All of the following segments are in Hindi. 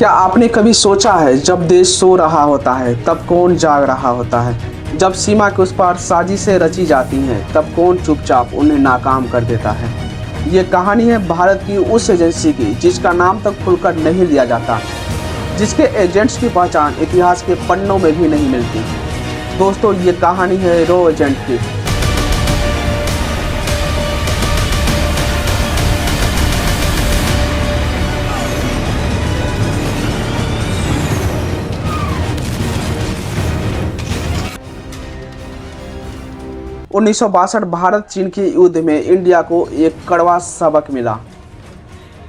क्या आपने कभी सोचा है जब देश सो रहा होता है तब कौन जाग रहा होता है? जब सीमा के उस पार साजिशें रची जाती हैं तब कौन चुपचाप उन्हें नाकाम कर देता है? ये कहानी है भारत की उस एजेंसी की जिसका नाम तक खुलकर नहीं लिया जाता, जिसके एजेंट्स की पहचान इतिहास के पन्नों में भी नहीं मिलती। दोस्तों, ये कहानी है रॉ एजेंट की। उन्नीस भारत चीन के युद्ध में इंडिया को एक कड़वा सबक मिला।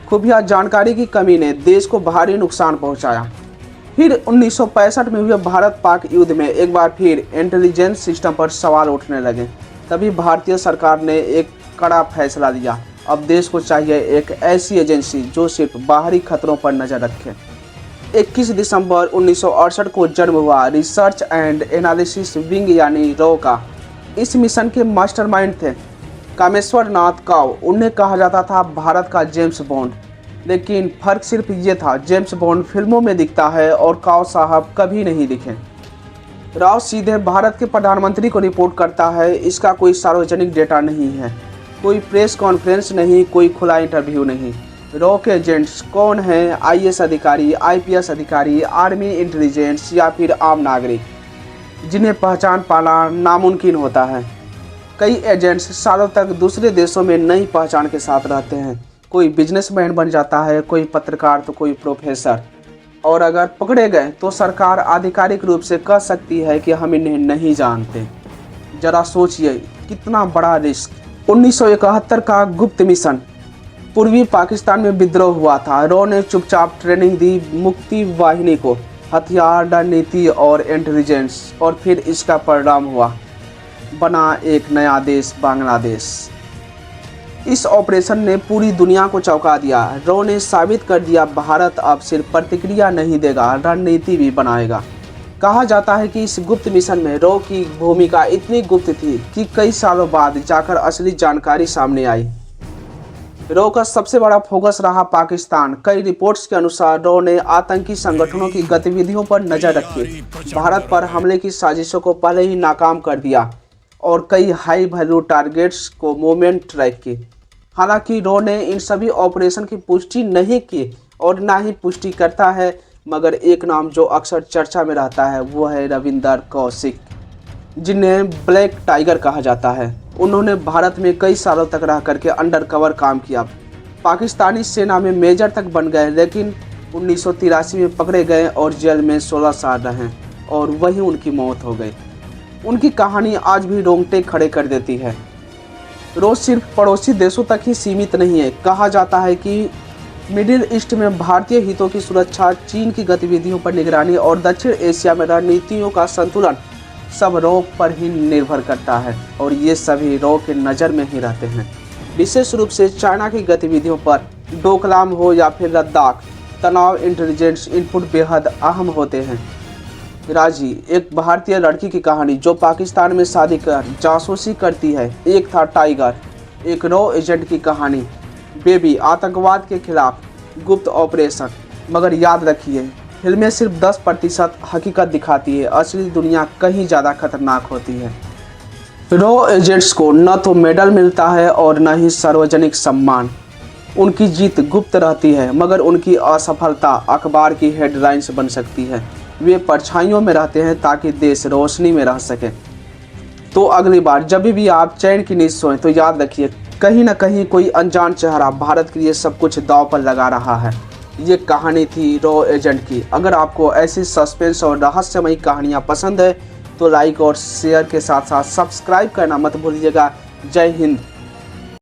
खुफिया जानकारी की कमी ने देश को भारी नुकसान पहुंचाया। फिर 1965 में हुए भारत पाक युद्ध में एक बार फिर इंटेलिजेंस सिस्टम पर सवाल उठने लगे। तभी भारतीय सरकार ने एक कड़ा फैसला लिया। अब देश को चाहिए एक ऐसी एजेंसी जो सिर्फ बाहरी खतरों पर नजर रखे। 21 दिसंबर 1968 को जन्म हुआ रिसर्च एंड एनालिसिस विंग यानी रॉ का। इस मिशन के मास्टरमाइंड थे कामेश्वर नाथ काव। उन्हें कहा जाता था भारत का जेम्स बॉन्ड, लेकिन फर्क सिर्फ ये था, जेम्स बॉन्ड फिल्मों में दिखता है और काव साहब कभी नहीं दिखे। राव सीधे भारत के प्रधानमंत्री को रिपोर्ट करता है। इसका कोई सार्वजनिक डेटा नहीं है, कोई प्रेस कॉन्फ्रेंस नहीं, कोई खुला इंटरव्यू नहीं। रॉ के एजेंट्स कौन हैं? IAS अधिकारी, IPS अधिकारी, आर्मी इंटेलिजेंस या फिर आम नागरिक जिन्हें पहचान पाना नामुमकिन होता है। कई एजेंट्स सालों तक दूसरे देशों में नई पहचान के साथ रहते हैं। कोई बिजनेसमैन बन जाता है, कोई पत्रकार तो कोई प्रोफेसर। और अगर पकड़े गए तो सरकार आधिकारिक रूप से कह सकती है कि हम इन्हें नहीं जानते। जरा सोचिए कितना बड़ा रिस्क। 1971 का गुप्त मिशन। पूर्वी पाकिस्तान में विद्रोह हुआ था। रॉ ने चुपचाप ट्रेनिंग दी मुक्ति वाहिनी को, हथियार, रणनीति और इंटेलिजेंस, और फिर इसका परिणाम हुआ, बना एक नया देश बांग्लादेश। इस ऑपरेशन ने पूरी दुनिया को चौंका दिया। रॉ ने साबित कर दिया भारत अब सिर्फ प्रतिक्रिया नहीं देगा, रणनीति भी बनाएगा। कहा जाता है कि इस गुप्त मिशन में रॉ की भूमिका इतनी गुप्त थी कि कई सालों बाद जाकर असली जानकारी सामने आई। रॉ का सबसे बड़ा फोकस रहा पाकिस्तान। कई रिपोर्ट्स के अनुसार रॉ ने आतंकी संगठनों की गतिविधियों पर नजर रखी, भारत पर हमले की साजिशों को पहले ही नाकाम कर दिया और कई हाई वैल्यू टारगेट्स को मूवमेंट ट्रैक की। हालांकि रॉ ने इन सभी ऑपरेशन की पुष्टि नहीं की और ना ही पुष्टि करता है, मगर एक नाम जो अक्सर चर्चा में रहता है वो है रविंदर कौशिक, जिन्हें ब्लैक टाइगर कहा जाता है। उन्होंने भारत में कई सालों तक रह करके अंडर कवर काम किया। पाकिस्तानी सेना में मेजर तक बन गए, लेकिन 1983 में पकड़े गए और जेल में 16 साल रहे और वहीं उनकी मौत हो गई। उनकी कहानी आज भी रोंगटे खड़े कर देती है। रॉ सिर्फ पड़ोसी देशों तक ही सीमित नहीं है। कहा जाता है कि मिडिल ईस्ट में भारतीय हितों की सुरक्षा, चीन की गतिविधियों पर निगरानी और दक्षिण एशिया में रणनीतियों का संतुलन सब रॉ पर ही निर्भर करता है, और ये सभी रॉ के नज़र में ही रहते हैं। विशेष रूप से चाइना की गतिविधियों पर, डोकलाम हो या फिर लद्दाख, तनाव इंटेलिजेंस इनपुट बेहद अहम होते हैं। राजी, एक भारतीय लड़की की कहानी जो पाकिस्तान में शादी कर जासूसी करती है। एक था टाइगर, एक रॉ एजेंट की कहानी। बेबी, आतंकवाद के खिलाफ गुप्त ऑपरेशन। मगर याद रखिए, फिल्में सिर्फ 10% हकीकत दिखाती है, असली दुनिया कहीं ज़्यादा खतरनाक होती है। रॉ एजेंट्स को न तो मेडल मिलता है और न ही सार्वजनिक सम्मान। उनकी जीत गुप्त रहती है, मगर उनकी असफलता अखबार की हेडलाइंस बन सकती है। वे परछाइयों में रहते हैं ताकि देश रोशनी में रह सके। तो अगली बार जब भी आप चैन की नींद सोएं तो याद रखिए, कहीं ना कहीं कोई अनजान चेहरा भारत के लिए सब कुछ दांव पर लगा रहा है। ये कहानी थी रॉ एजेंट की। अगर आपको ऐसी सस्पेंस और रहस्यमयी कहानियाँ पसंद है तो लाइक और शेयर के साथ साथ सब्सक्राइब करना मत भूलिएगा। जय हिंद।